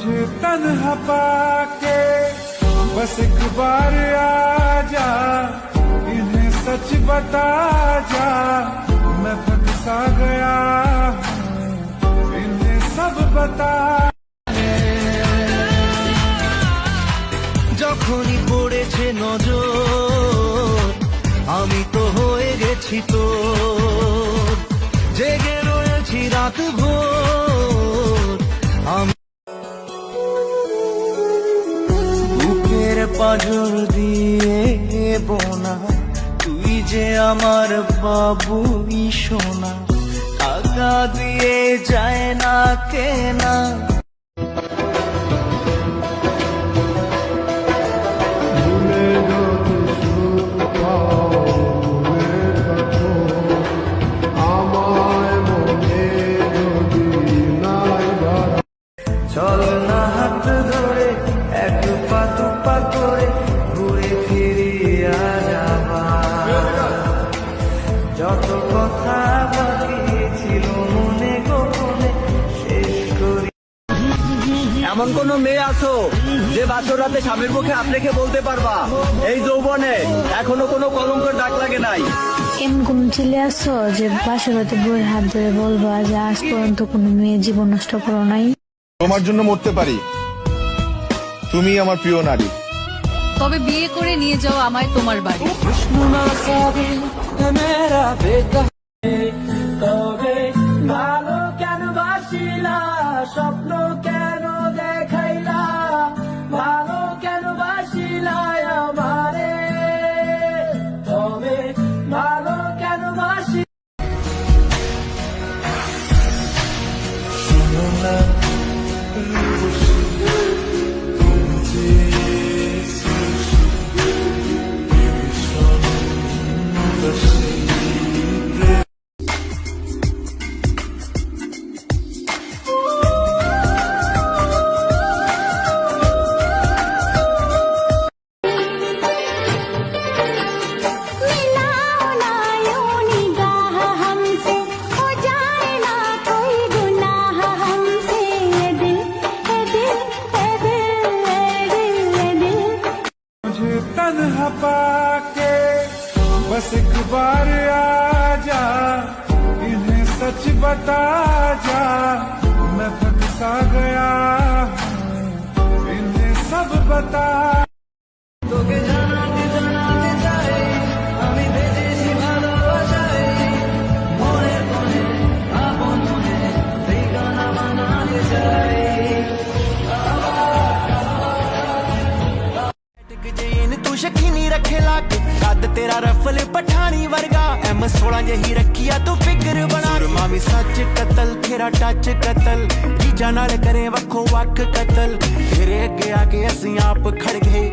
मुझे तन्हा पाके बस एक बार आजा, इन्हें सच बता जा, मैं थक सा गया हूँ, इन्हें सब बता। যখনই পড়েছে নজর আমি তো হয়ে গেছি তোর, জেগে রয়েছি রাত ভোর আমি বুকের পাঁজর দিয়ে বোনা, তুই যে আমার বাবুই সোনা, টাকা দিয়ে যায় না কেনা। চল না হাত ধরে এক পা দুপা করে ঘুরে ফিরিয়া যাবা, যত কথা বাকি ছিল মনে গোপনে শেষ করি। এমন কোন মেয়ে আছো যে বাসর রাতে স্বামীর মুখে হাত রেখে বলতে পারবা এই যৌবনে এখনো কোনো কলঙ্কের দাগ লাগে নাই? এমন কোন ছেলে আছো যে বাসরাতে বউয়ের হাত ধরে বলবা যে আজ পর্যন্ত কোনো মেয়ে জীবন নষ্ট করো নাই? তোমার জন্য মরতে পারি, তুমি আমার প্রিয় নারী। তবে বিয়ে করে নিয়ে যাও আমায় তোমার বাড়ি। তবে ভালো কেন বাসিলা, স্বপ্ন কেন দেখাইলা, ভালো কেন বাসিলা আমারে, তবে ভালো কেন বাসি। मुझे तन्हा पाके बस एक बार आजा, इन्हें सच बता जा, मैं थक सा गया हूँ, इन्हें सब बता। তোকে জানাতে জানাতে চাই আমি বেঁচেছি ভালোবাসায়, মনে মনে আপন মনে এই গানা বানাতে চাই। तू शकीनी रखे लाके कद तेरा रफल पठानी वर्गा, M16 जही रखिया तू फिकर बना, मामी सच कतल तेरा टच कतल, जीजा नाल करे वखो वख कतल, तेरे अगे आके असी आप खड़ गए।